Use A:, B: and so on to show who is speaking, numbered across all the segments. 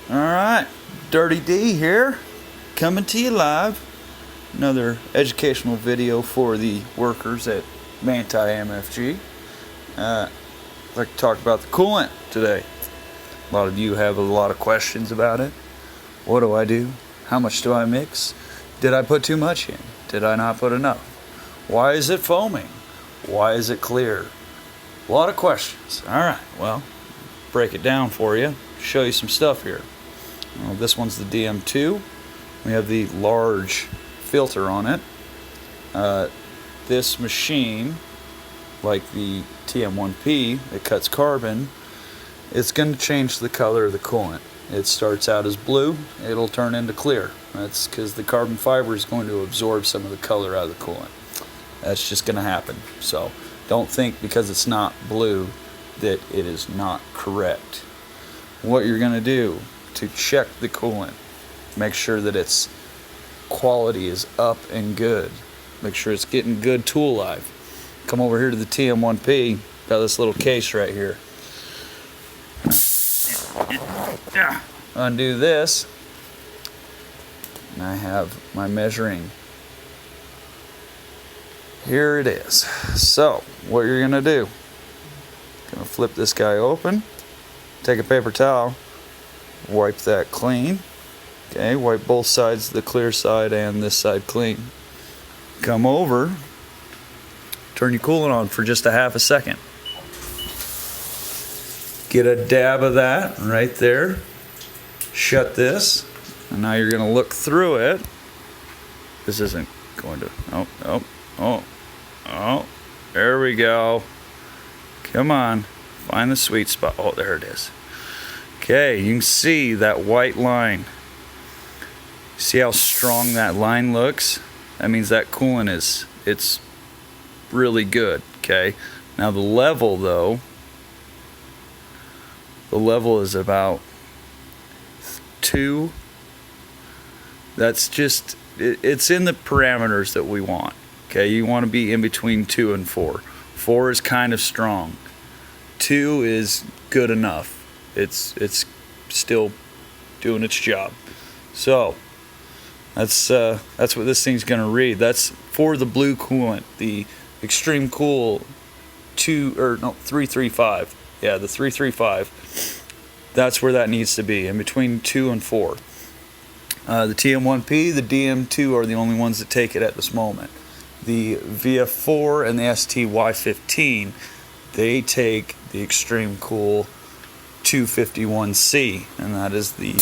A: Alright, Dirty D here, coming to you live. Another educational video for the workers at Manti MFG. I'd like to talk about the coolant today. A lot of you have a lot of questions about it. What do I do? How much do I mix? Did I put too much in? Did I not put enough? Why is it foaming? Why is it clear? A lot of questions. Alright, well, break it down for you. Show you some stuff here. Well, this one's the DM2. We have the large filter on it. This machine, like the TM1P, it cuts carbon. It's going to change the color of the coolant. It starts out as blue, it'll turn into clear. That's because the carbon fiber is going to absorb some of the color out of the coolant. That's just going to happen. So don't think because it's not blue that it is not correct. What you're going to do to check the coolant, make sure that its quality is up and good, make sure it's getting good tool life. Come over here to the TM1P, got this little case right here. Undo this, and I have my measuring. Here it is. So what you're gonna do, gonna flip this guy open, take a paper towel, wipe that clean. Okay, wipe both sides, the clear side and this side clean. Come over, turn your coolant on for just a half a second. Get a dab of that right there. Shut this, and now you're gonna look through it. This isn't going to, oh, there we go. Come on, find the sweet spot. Oh, there it is. Okay, you can see that white line. See how strong that line looks? That means that coolant it's really good, okay? Now the level though, the level is about 2. That's just, it's in the parameters that we want, okay? You want to be in between 2 and 4. 4 is kind of strong. 2 is good enough. It's still doing its job. So that's what this thing's gonna read. That's for the blue coolant, the Extreme Cool 335. Yeah, the 335. That's where that needs to be, in between 2 and 4. The TM1P, the DM2 are the only ones that take it at this moment. The VF4 and the STY15, they take the Extreme Cool 251C, and that is the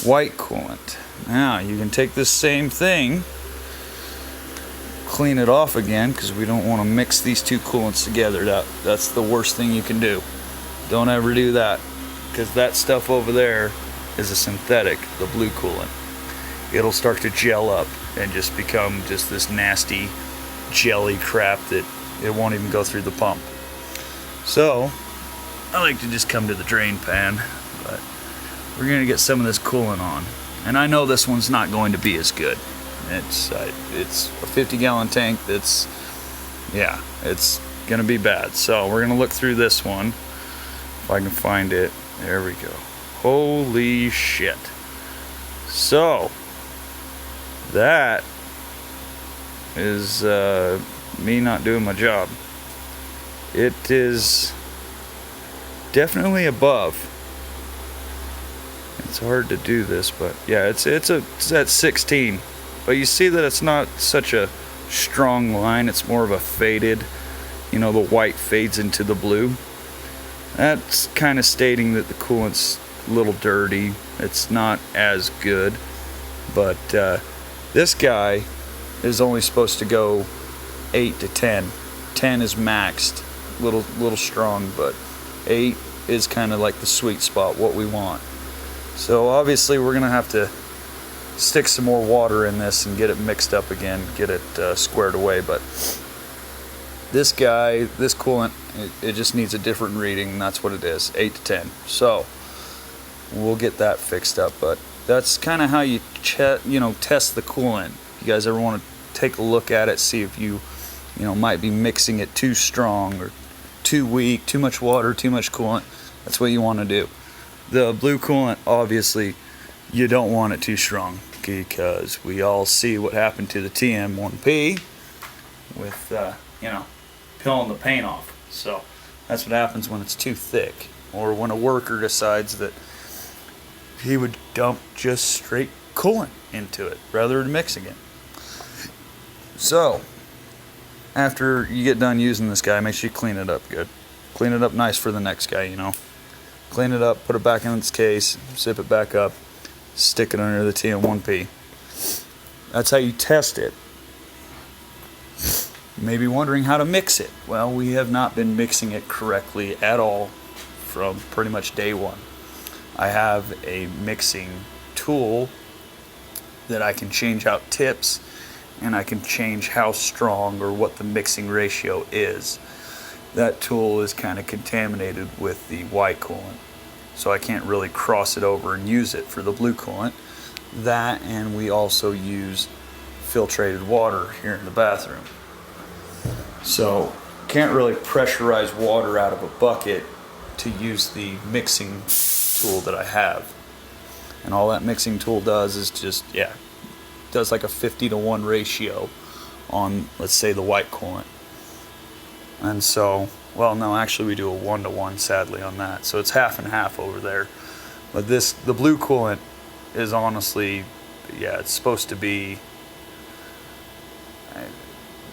A: white coolant. Now you can take this same thing, clean it off again, because we don't want to mix these two coolants together. That's the worst thing you can do. Don't ever do that, because that stuff over there is a synthetic, the blue coolant. It'll start to gel up and just become just this nasty jelly crap that it won't even go through the pump. So I like to just come to the drain pan, but we're going to get some of this coolant on. And I know this one's not going to be as good. It's a 50-gallon tank that's, yeah, it's going to be bad. So we're going to look through this one, if I can find it. There we go. Holy shit. So that is me not doing my job. It is definitely above. It's hard to do this, but yeah, it's at 16. But you see that it's not such a strong line. It's more of a faded, you know, the white fades into the blue. That's kind of stating that the coolant's a little dirty. It's not as good. But this guy is only supposed to go 8 to 10. 10 is maxed. Little strong, but 8 is kind of like the sweet spot, what we want. So obviously we're gonna have to stick some more water in this and get it mixed up again, get it squared away. But this guy, this coolant, it just needs a different reading, and that's what it is, 8 to 10. So we'll get that fixed up. But that's kind of how you test the coolant. You guys ever want to take a look at it, see if you might be mixing it too strong or too weak, too much water, too much coolant. That's what you want to do. The blue coolant, obviously, you don't want it too strong, because we all see what happened to the TM1P with, peeling the paint off. So that's what happens when it's too thick, or when a worker decides that he would dump just straight coolant into it rather than mixing it. So after you get done using this guy, make sure you clean it up good. Clean it up nice for the next guy, Clean it up, put it back in its case, zip it back up, stick it under the TM1P. That's how you test it. You may be wondering how to mix it. Well, we have not been mixing it correctly at all from pretty much day one. I have a mixing tool that I can change out tips, and I can change how strong or what the mixing ratio is. That tool is kind of contaminated with the white coolant, so I can't really cross it over and use it for the blue coolant. That, and we also use filtrated water here in the bathroom. So can't really pressurize water out of a bucket to use the mixing tool that I have. And all that mixing tool does is just, does like a 50-to-1 ratio on, let's say, the white coolant. And so, well, no, actually we do a 1-to-1 sadly on that. So it's half and half over there. But the blue coolant is honestly, it's supposed to be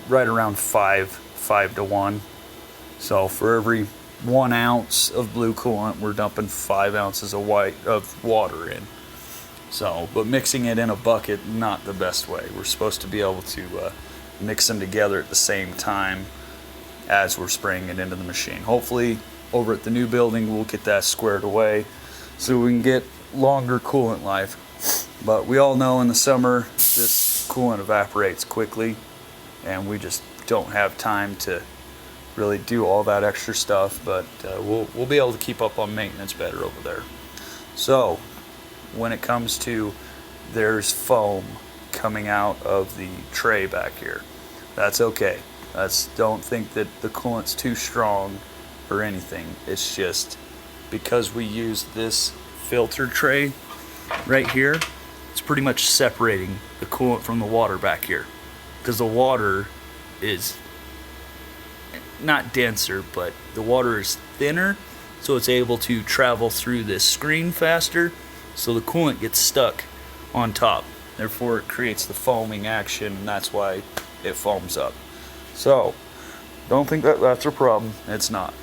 A: right around 5-to-1. So for every 1 ounce of blue coolant, we're dumping 5 ounces of water in. So, but mixing it in a bucket, not the best way. We're supposed to be able to mix them together at the same time as we're spraying it into the machine. Hopefully, over at the new building, we'll get that squared away so we can get longer coolant life. But we all know in the summer, this coolant evaporates quickly, and we just don't have time to really do all that extra stuff. But we'll be able to keep up on maintenance better over there. So when it comes to, there's foam coming out of the tray back here, that's okay. Don't think that the coolant's too strong or anything. It's just because we use this filter tray right here, it's pretty much separating the coolant from the water back here, because the water is not denser, but the water is thinner, so it's able to travel through this screen faster, so the coolant gets stuck on top. Therefore, it creates the foaming action, and that's why it foams up. So, don't think that that's a problem. It's not.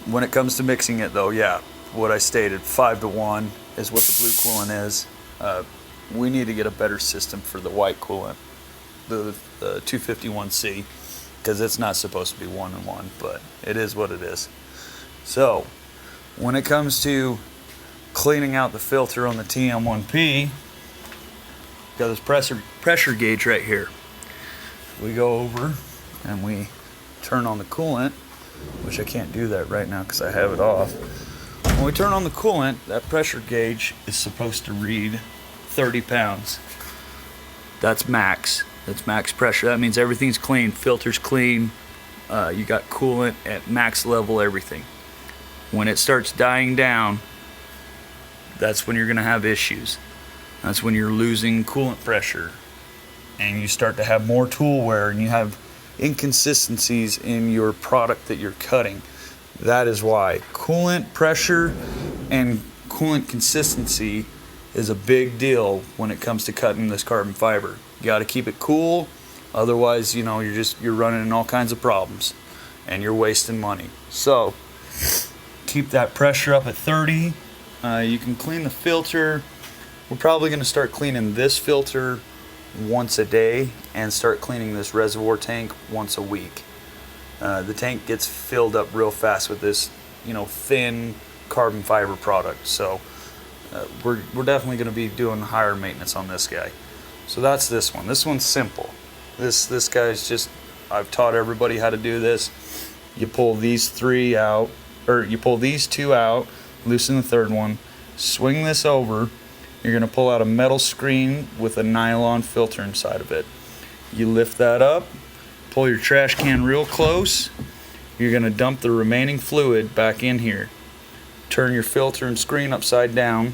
A: When it comes to mixing it, though, what I stated, 5-to-1 is what the blue coolant is. We need to get a better system for the white coolant, the 251C, because it's not supposed to be 1-to-1, but it is what it is. So, when it comes to cleaning out the filter on the TM1P, got this pressure gauge right here. We go over and we turn on the coolant, which I can't do that right now because I have it off. When we turn on the coolant, that pressure gauge is supposed to read 30 pounds. That's max. That's max pressure. That means everything's clean, filter's clean, you got coolant at max level, everything. When it starts dying down, that's when you're going to have issues. That's when you're losing coolant pressure, and you start to have more tool wear, and you have inconsistencies in your product that you're cutting. That is why coolant pressure and coolant consistency is a big deal when it comes to cutting this carbon fiber. You got to keep it cool, otherwise, you're running in all kinds of problems, and you're wasting money. So keep that pressure up at 30. You can clean the filter. We're probably going to start cleaning this filter once a day and start cleaning this reservoir tank once a week. The tank gets filled up real fast with this, thin carbon fiber product. So we're definitely going to be doing higher maintenance on this guy. So that's this one. This one's simple. This guy's just, I've taught everybody how to do this. You pull these 3 out, or you pull these 2 out, loosen the third one, swing this over. You're going to pull out a metal screen with a nylon filter inside of it. You lift that up, pull your trash can real close. You're going to dump the remaining fluid back in here. turn your filter and screen upside down,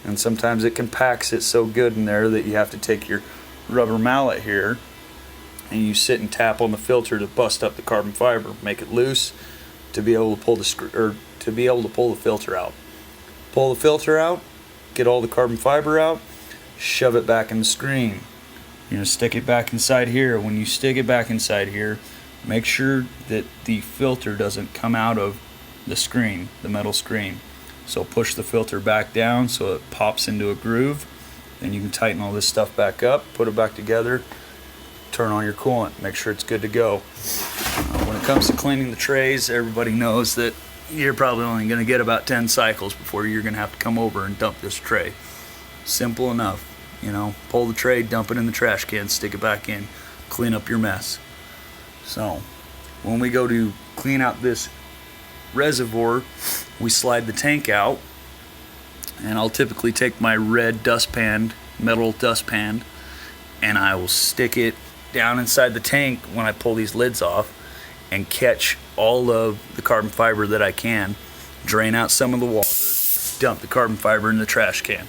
A: and sometimes it compacts it so good in there that you have to take your rubber mallet here and you sit and tap on the filter to bust up the carbon fiber, make it loose to be able to pull the filter out. Pull the filter out, get all the carbon fiber out, shove it back in the screen. You're going to stick it back inside here. When you stick it back inside here, make sure that the filter doesn't come out of the screen, the metal screen. So push the filter back down so it pops into a groove. Then you can tighten all this stuff back up, put it back together, turn on your coolant, make sure it's good to go. When it comes to cleaning the trays, everybody knows that you're probably only going to get about 10 cycles before you're going to have to come over and dump this tray. Simple enough, you know, pull the tray, dump it in the trash can, stick it back in, clean up your mess. So when we go to clean out this reservoir, we slide the tank out, and I'll typically take my red dustpan, metal dustpan, and I will stick it down inside the tank when I pull these lids off and catch all of the carbon fiber that I can, drain out some of the water, dump the carbon fiber in the trash can.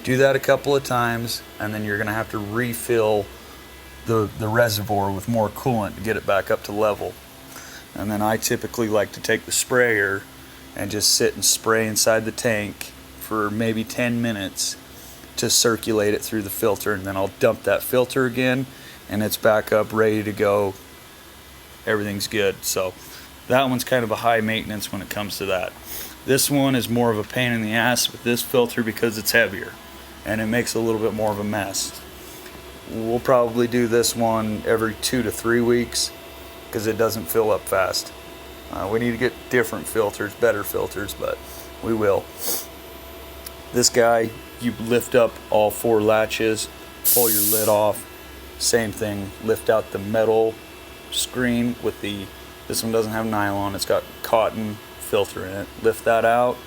A: Do that a couple of times, and then you're going to have to refill the reservoir with more coolant to get it back up to level. And then I typically like to take the sprayer and just sit and spray inside the tank for maybe 10 minutes to circulate it through the filter, and then I'll dump that filter again and it's back up ready to go. Everything's good. So that one's kind of a high maintenance when it comes to that. This one is more of a pain in the ass with this filter because it's heavier and it makes a little bit more of a mess. We'll probably do this one every 2 to 3 weeks because it doesn't fill up fast. We need to get different filters, better filters, but we will. This guy, you lift up all 4 latches, pull your lid off, same thing, lift out the metal screen with this one doesn't have nylon, it's got cotton filter in it. Lift that out,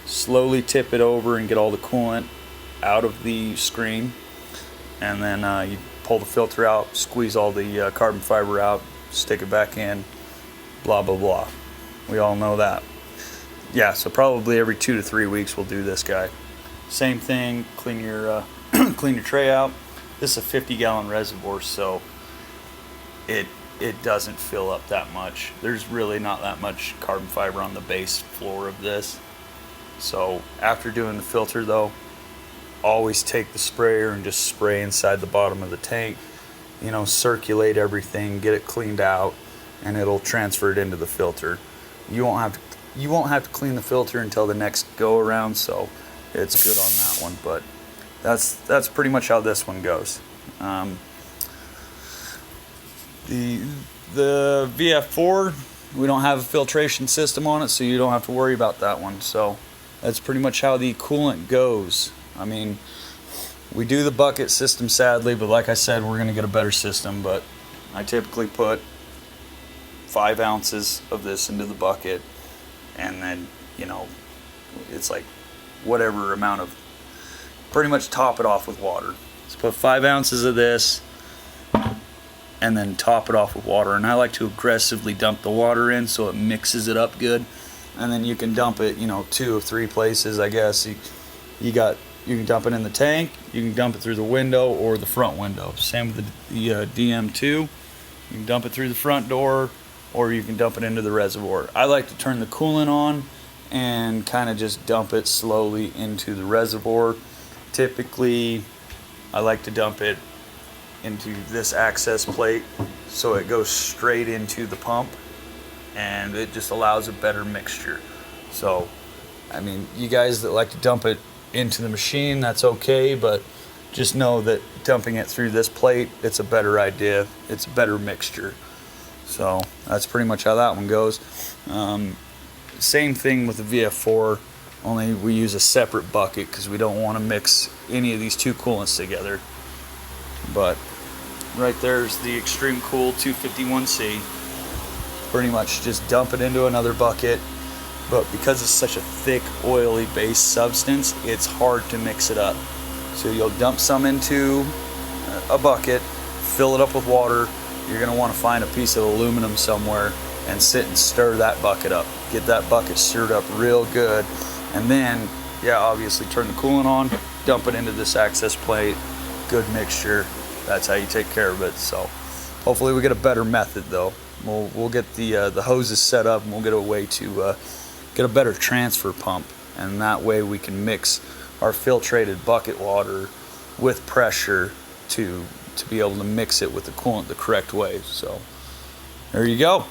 A: slowly tip it over and get all the coolant out of the screen, and then you pull the filter out, squeeze all the carbon fiber out, stick it back in, blah blah blah. We all know that. Yeah, so probably every 2 to 3 weeks we'll do this guy. Same thing, clean your clean your tray out. This is a 50-gallon reservoir, so it doesn't fill up that much. There's really not that much carbon fiber on the base floor of this. So after doing the filter though, always take the sprayer and just spray inside the bottom of the tank. You know, circulate everything, get it cleaned out, and it'll transfer it into the filter. You won't have to clean the filter until the next go around, so it's good on that one. But that's pretty much how this one goes. The VF4, we don't have a filtration system on it, so you don't have to worry about that one. So that's pretty much how the coolant goes. I mean, we do the bucket system sadly, but like I said, we're going to get a better system. But I typically put 5 ounces of this into the bucket, and then, you know, it's like whatever amount of, pretty much top it off with water. So put 5 ounces of this and then top it off with water, and I like to aggressively dump the water in so it mixes it up good, and then you can dump it, you know, 2 or 3 places, I guess. You can dump it in the tank, you can dump it through the window or the front window. Same with the DM2. You can dump it through the front door, or you can dump it into the reservoir. I like to turn the coolant on and kind of just dump it slowly into the reservoir. Typically, I like to dump it into this access plate so it goes straight into the pump, and it just allows a better mixture. So, I mean, you guys that like to dump it into the machine, that's okay, but just know that dumping it through this plate, it's a better idea. It's a better mixture. So that's pretty much how that one goes. Same thing with the VF4, only we use a separate bucket because we don't want to mix any of these 2 coolants together. But right there's the Extreme Cool 251C. Pretty much just dump it into another bucket, but because it's such a thick, oily based substance, it's hard to mix it up. So you'll dump some into a bucket, fill it up with water. You're going to want to find a piece of aluminum somewhere and sit and stir that bucket up. get that bucket stirred up real good, and then, yeah, obviously turn the coolant on, dump it into this access plate, good mixture. That's how you take care of it. So hopefully we get a better method though. We'll get the hoses set up, and we'll get a way to get a better transfer pump, and that way we can mix our filtrated bucket water with pressure to be able to mix it with the coolant the correct way. So there you go.